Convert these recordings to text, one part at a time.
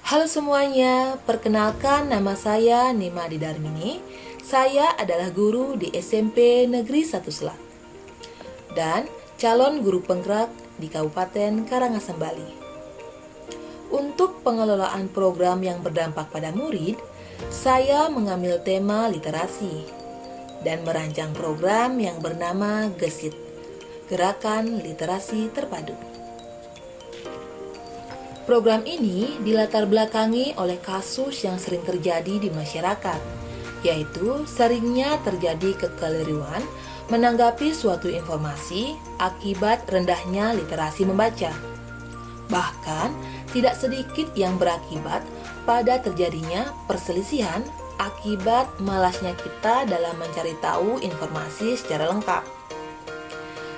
Halo semuanya, perkenalkan nama saya Nima Didarmini. Saya adalah guru di SMP Negeri 1 Selat dan calon guru penggerak di Kabupaten Karangasem, Bali. Untuk pengelolaan program yang berdampak pada murid, saya mengambil tema literasi dan merancang program yang bernama GESIT, Gerakan Literasi Terpadu. Program ini dilatar belakangi oleh kasus yang sering terjadi di masyarakat, yaitu seringnya terjadi kekeliruan menanggapi suatu informasi akibat rendahnya literasi membaca. Bahkan, tidak sedikit yang berakibat pada terjadinya perselisihan akibat malasnya kita dalam mencari tahu informasi secara lengkap.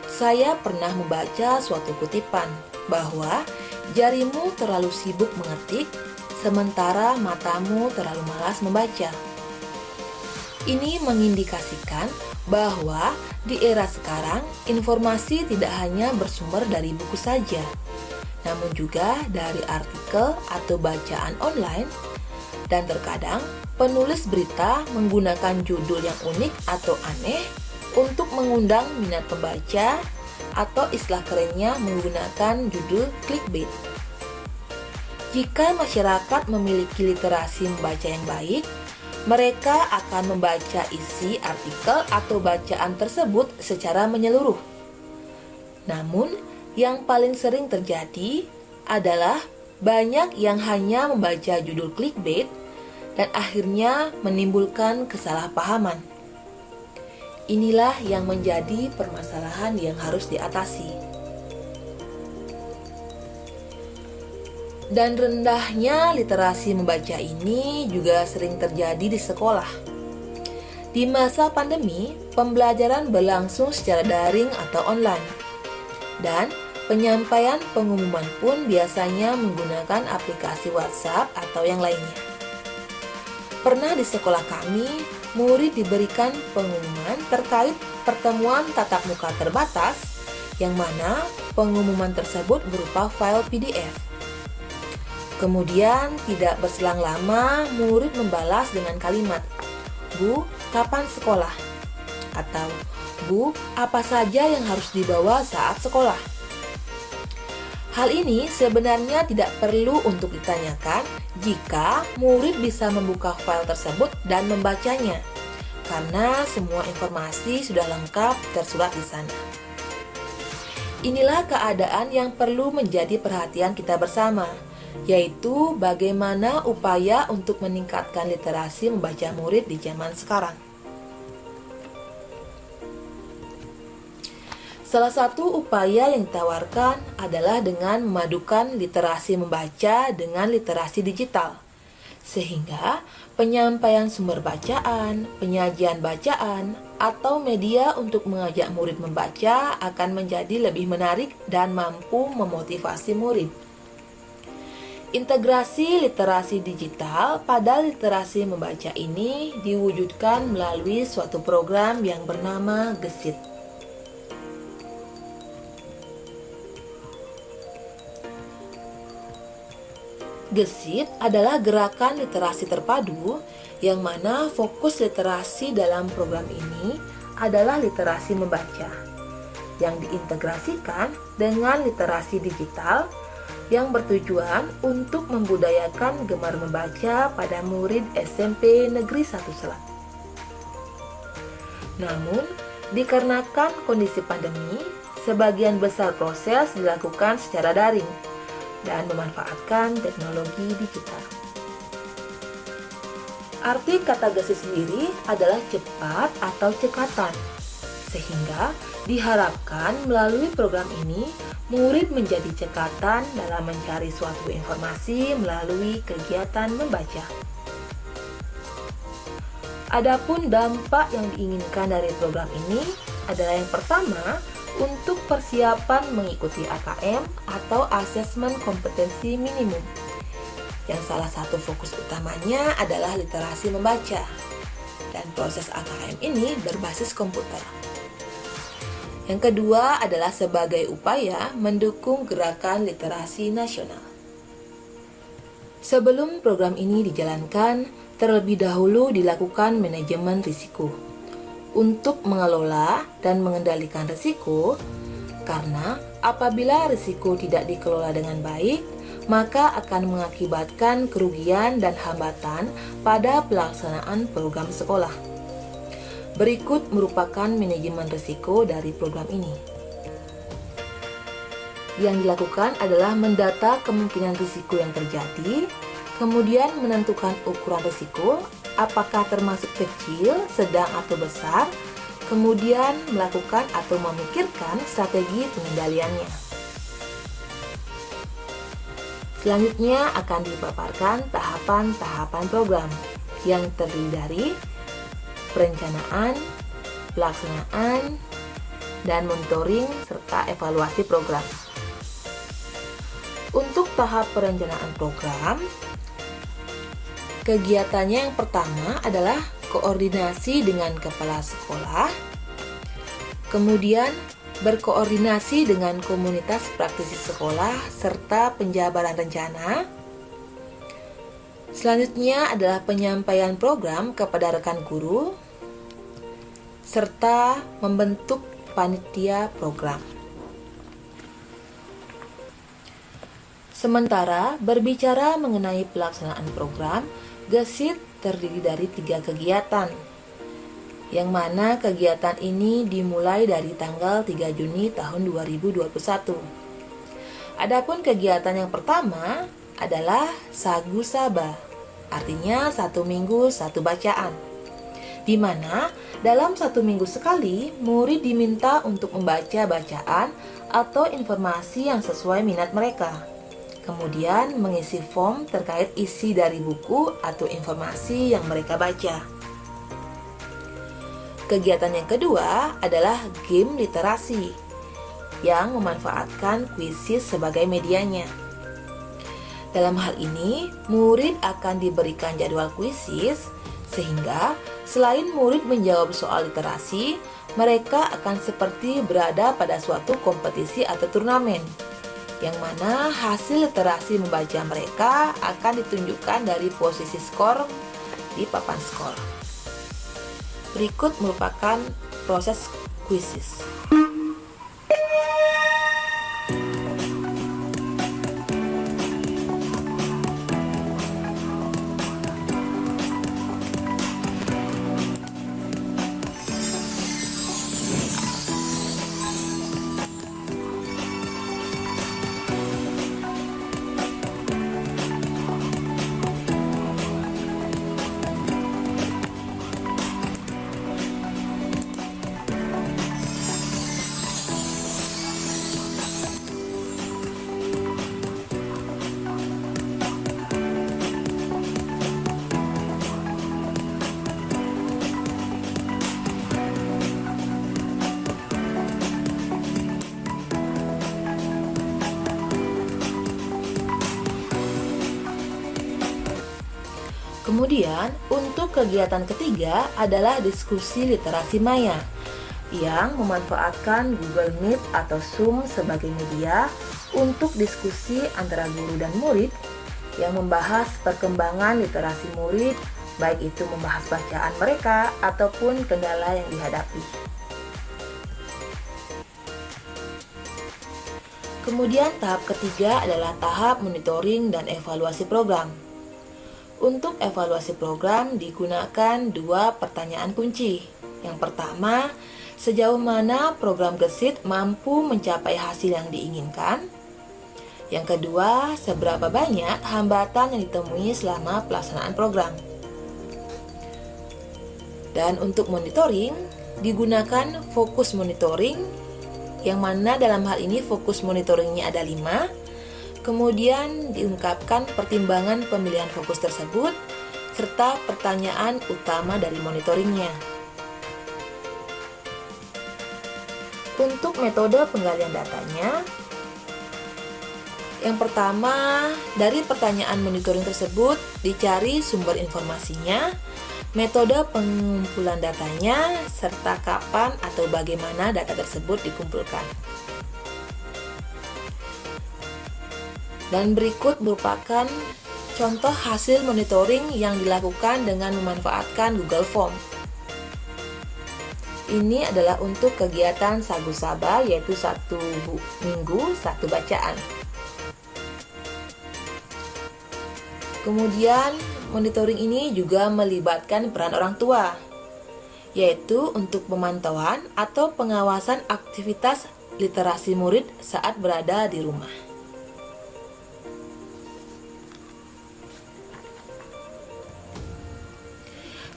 Saya pernah membaca suatu kutipan bahwa jarimu terlalu sibuk mengetik, sementara matamu terlalu malas membaca. Ini mengindikasikan bahwa di era sekarang, informasi tidak hanya bersumber dari buku saja, namun juga dari artikel atau bacaan online, dan terkadang penulis berita menggunakan judul yang unik atau aneh untuk mengundang minat pembaca, atau istilah kerennya menggunakan judul clickbait. Jika masyarakat memiliki literasi membaca yang baik, mereka akan membaca isi artikel atau bacaan tersebut secara menyeluruh. Namun, yang paling sering terjadi adalah banyak yang hanya membaca judul clickbait dan akhirnya menimbulkan kesalahpahaman. Inilah yang menjadi permasalahan yang harus diatasi. Dan rendahnya literasi membaca ini juga sering terjadi di sekolah. Di masa pandemi, pembelajaran berlangsung secara daring atau online. Dan penyampaian pengumuman pun biasanya menggunakan aplikasi WhatsApp atau yang lainnya. Pernah di sekolah kami, murid diberikan pengumuman terkait pertemuan tatap muka terbatas, yang mana pengumuman tersebut berupa file PDF. Kemudian tidak berselang lama, murid membalas dengan kalimat, "Bu, kapan sekolah?" Atau, "Bu, apa saja yang harus dibawa saat sekolah?" Hal ini sebenarnya tidak perlu untuk ditanyakan jika murid bisa membuka file tersebut dan membacanya, karena semua informasi sudah lengkap tersurat di sana. Inilah keadaan yang perlu menjadi perhatian kita bersama, yaitu bagaimana upaya untuk meningkatkan literasi membaca murid di zaman sekarang. Salah satu upaya yang ditawarkan adalah dengan memadukan literasi membaca dengan literasi digital, sehingga penyampaian sumber bacaan, penyajian bacaan, atau media untuk mengajak murid membaca akan menjadi lebih menarik dan mampu memotivasi murid. Integrasi literasi digital pada literasi membaca ini diwujudkan melalui suatu program yang bernama GESIT. GESIT adalah gerakan literasi terpadu yang mana fokus literasi dalam program ini adalah literasi membaca yang diintegrasikan dengan literasi digital yang bertujuan untuk membudayakan gemar membaca pada murid SMP Negeri 1 Selat. Namun, dikarenakan kondisi pandemi, sebagian besar proses dilakukan secara daring dan memanfaatkan teknologi digital. Arti kata GESIT sendiri adalah cepat atau cekatan, sehingga diharapkan melalui program ini, murid menjadi cekatan dalam mencari suatu informasi melalui kegiatan membaca. Adapun dampak yang diinginkan dari program ini adalah yang pertama, untuk persiapan mengikuti AKM atau Asesmen Kompetensi Minimum, yang salah satu fokus utamanya adalah literasi membaca, dan proses AKM ini berbasis komputer. Yang kedua adalah sebagai upaya mendukung gerakan literasi nasional. Sebelum program ini dijalankan, terlebih dahulu dilakukan manajemen risiko untuk mengelola dan mengendalikan risiko, karena apabila risiko tidak dikelola dengan baik, maka akan mengakibatkan kerugian dan hambatan pada pelaksanaan program sekolah. Berikut merupakan manajemen risiko dari program ini. Yang dilakukan adalah mendata kemungkinan risiko yang terjadi, kemudian menentukan ukuran risiko, apakah termasuk kecil, sedang, atau besar, kemudian melakukan atau memikirkan strategi pengendaliannya. Selanjutnya akan dipaparkan tahapan-tahapan program yang terdiri dari perencanaan, pelaksanaan, dan monitoring serta evaluasi program. Untuk tahap perencanaan program, kegiatannya yang pertama adalah koordinasi dengan kepala sekolah, kemudian berkoordinasi dengan komunitas praktisi sekolah serta penjabaran rencana. Selanjutnya adalah penyampaian program kepada rekan guru, serta membentuk panitia program. Sementara berbicara mengenai pelaksanaan program, GESIT terdiri dari 3 kegiatan, yang mana kegiatan ini dimulai dari tanggal 3 Juni tahun 2021. Adapun kegiatan yang pertama adalah Sagu Saba, artinya 1 minggu 1 bacaan, di mana dalam 1 minggu sekali murid diminta untuk membaca bacaan atau informasi yang sesuai minat mereka. Kemudian mengisi form terkait isi dari buku atau informasi yang mereka baca. Kegiatan yang kedua adalah game literasi yang memanfaatkan kuisis sebagai medianya. Dalam hal ini, murid akan diberikan jadwal kuisis sehingga selain murid menjawab soal literasi, mereka akan seperti berada pada suatu kompetisi atau turnamen, yang mana hasil literasi membaca mereka akan ditunjukkan dari posisi skor di papan skor. Berikut merupakan proses kuisis. Kemudian, untuk kegiatan ketiga adalah diskusi literasi maya yang memanfaatkan Google Meet atau Zoom sebagai media untuk diskusi antara guru dan murid yang membahas perkembangan literasi murid, baik itu membahas bacaan mereka ataupun kendala yang dihadapi. Kemudian tahap ketiga adalah tahap monitoring dan evaluasi program. Untuk evaluasi program digunakan 2 pertanyaan kunci. Yang pertama, sejauh mana program GESIT mampu mencapai hasil yang diinginkan? Yang kedua, seberapa banyak hambatan yang ditemui selama pelaksanaan program? Dan untuk monitoring, digunakan fokus monitoring, yang mana dalam hal ini fokus monitoringnya ada 5. Kemudian diungkapkan pertimbangan pemilihan fokus tersebut, serta pertanyaan utama dari monitoringnya. Untuk metode penggalian datanya, yang pertama, dari pertanyaan monitoring tersebut dicari sumber informasinya, metode pengumpulan datanya, serta kapan atau bagaimana data tersebut dikumpulkan. Dan berikut merupakan contoh hasil monitoring yang dilakukan dengan memanfaatkan Google Form. Ini adalah untuk kegiatan Sagu Saba, yaitu 1 minggu 1 bacaan. Kemudian monitoring ini juga melibatkan peran orang tua, yaitu untuk pemantauan atau pengawasan aktivitas literasi murid saat berada di rumah.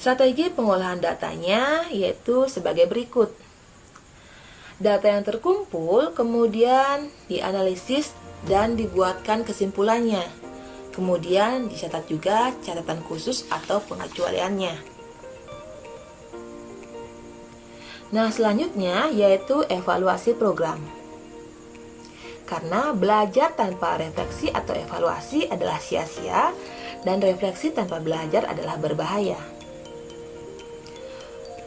Strategi pengolahan datanya yaitu sebagai berikut. Data yang terkumpul kemudian dianalisis dan dibuatkan kesimpulannya. Kemudian dicatat juga catatan khusus atau pengecualiannya. Nah, selanjutnya yaitu evaluasi program. Karena belajar tanpa refleksi atau evaluasi adalah sia-sia dan refleksi tanpa belajar adalah berbahaya.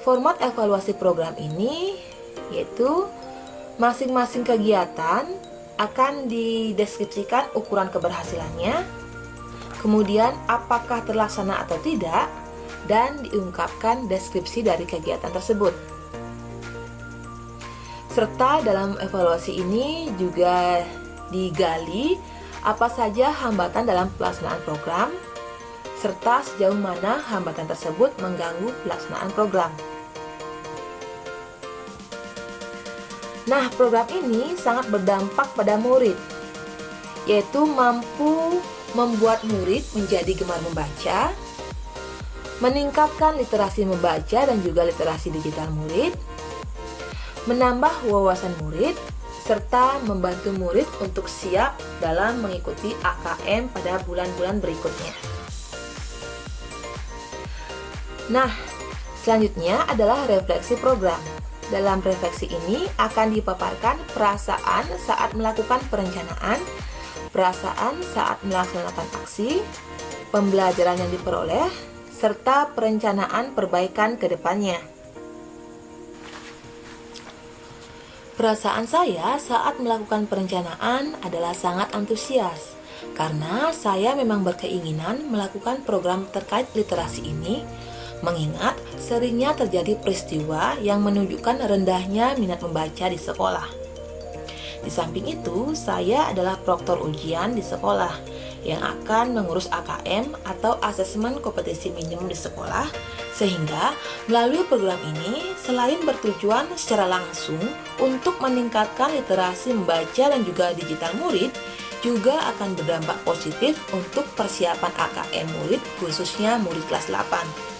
Format evaluasi program ini yaitu masing-masing kegiatan akan dideskripsikan ukuran keberhasilannya, kemudian apakah terlaksana atau tidak, dan diungkapkan deskripsi dari kegiatan tersebut. Serta dalam evaluasi ini juga digali apa saja hambatan dalam pelaksanaan program, serta sejauh mana hambatan tersebut mengganggu pelaksanaan program. Nah, program ini sangat berdampak pada murid, yaitu mampu membuat murid menjadi gemar membaca, meningkatkan literasi membaca dan juga literasi digital murid, menambah wawasan murid, serta membantu murid untuk siap dalam mengikuti AKM pada bulan-bulan berikutnya. Nah, selanjutnya adalah refleksi program. Dalam refleksi ini akan dipaparkan perasaan saat melakukan perencanaan, perasaan saat melaksanakan aksi, pembelajaran yang diperoleh, serta perencanaan perbaikan ke depannya. Perasaan saya saat melakukan perencanaan adalah sangat antusias, karena saya memang berkeinginan melakukan program terkait literasi ini, mengingat seringnya terjadi peristiwa yang menunjukkan rendahnya minat membaca di sekolah. Di samping itu, saya adalah proktor ujian di sekolah yang akan mengurus AKM atau asesmen kompetisi minimum di sekolah, sehingga melalui program ini selain bertujuan secara langsung untuk meningkatkan literasi membaca dan juga digital murid, juga akan berdampak positif untuk persiapan AKM murid, khususnya murid kelas 8.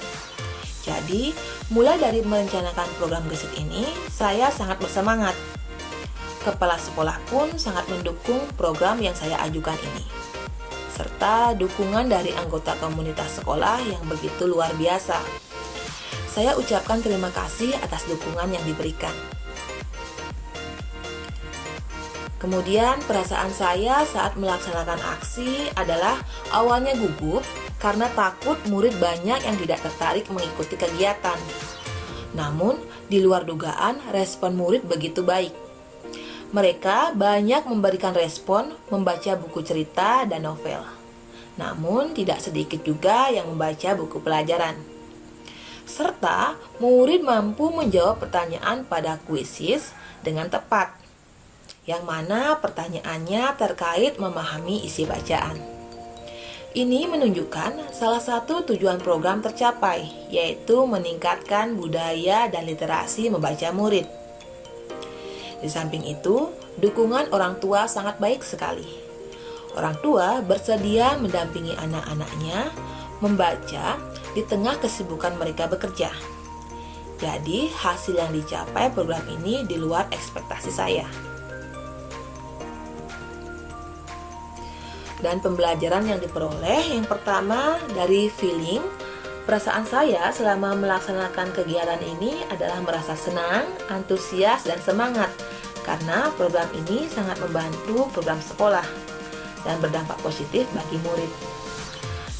Jadi, mulai dari merencanakan program gesit ini, saya sangat bersemangat. Kepala sekolah pun sangat mendukung program yang saya ajukan ini, serta dukungan dari anggota komunitas sekolah yang begitu luar biasa. Saya ucapkan terima kasih atas dukungan yang diberikan. Kemudian perasaan saya saat melaksanakan aksi adalah awalnya gugup karena takut murid banyak yang tidak tertarik mengikuti kegiatan. Namun, di luar dugaan, respon murid begitu baik. Mereka banyak memberikan respon membaca buku cerita dan novel. Namun, tidak sedikit juga yang membaca buku pelajaran. Serta, murid mampu menjawab pertanyaan pada kuisis dengan tepat, yang mana pertanyaannya terkait memahami isi bacaan. Ini menunjukkan salah satu tujuan program tercapai, yaitu meningkatkan budaya dan literasi membaca murid. Di samping itu, dukungan orang tua sangat baik sekali. Orang tua bersedia mendampingi anak-anaknya membaca di tengah kesibukan mereka bekerja. Jadi, hasil yang dicapai program ini di luar ekspektasi saya. Dan pembelajaran yang diperoleh yang pertama dari feeling. Perasaan saya selama melaksanakan kegiatan ini adalah merasa senang, antusias, dan semangat karena program ini sangat membantu program sekolah dan berdampak positif bagi murid.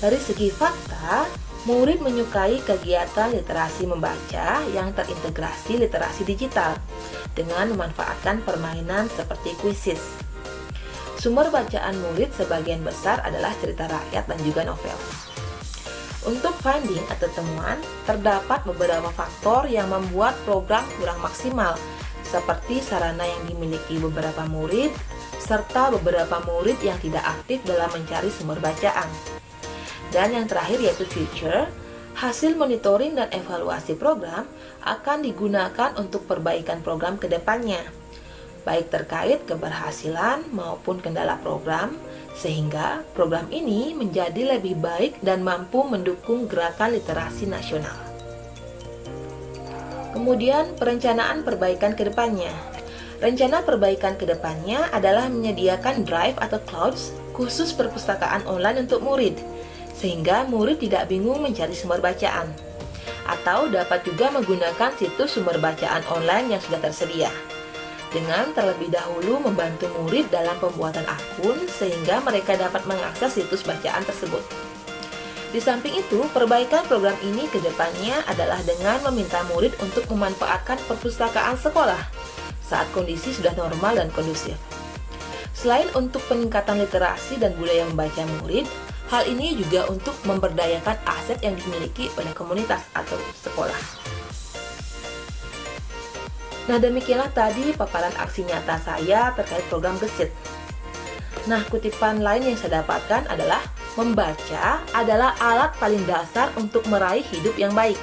Dari segi fakta, murid menyukai kegiatan literasi membaca yang terintegrasi literasi digital dengan memanfaatkan permainan seperti kuisis. Sumber bacaan murid sebagian besar adalah cerita rakyat dan juga novel. Untuk finding atau temuan, terdapat beberapa faktor yang membuat program kurang maksimal, seperti sarana yang dimiliki beberapa murid, serta beberapa murid yang tidak aktif dalam mencari sumber bacaan. Dan yang terakhir yaitu future, hasil monitoring dan evaluasi program akan digunakan untuk perbaikan program ke depannya, baik terkait keberhasilan maupun kendala program, sehingga program ini menjadi lebih baik dan mampu mendukung gerakan literasi nasional. Kemudian, perencanaan perbaikan ke depannya. Rencana perbaikan ke depannya adalah menyediakan drive atau clouds khusus perpustakaan online untuk murid, sehingga murid tidak bingung mencari sumber bacaan. Atau dapat juga menggunakan situs sumber bacaan online yang sudah tersedia, dengan terlebih dahulu membantu murid dalam pembuatan akun sehingga mereka dapat mengakses situs bacaan tersebut. Di samping itu, perbaikan program ini ke depannya adalah dengan meminta murid untuk memanfaatkan perpustakaan sekolah saat kondisi sudah normal dan kondusif. Selain untuk peningkatan literasi dan budaya membaca murid, hal ini juga untuk memberdayakan aset yang dimiliki oleh komunitas atau sekolah. Nah, demikianlah tadi paparan aksi nyata saya terkait program Gesit. Nah, kutipan lain yang saya dapatkan adalah membaca adalah alat paling dasar untuk meraih hidup yang baik.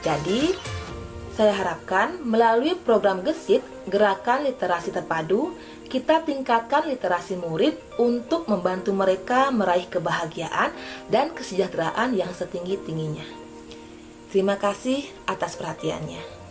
Jadi, saya harapkan melalui program Gesit, Gerakan Literasi Terpadu, kita tingkatkan literasi murid untuk membantu mereka meraih kebahagiaan dan kesejahteraan yang setinggi-tingginya. Terima kasih atas perhatiannya.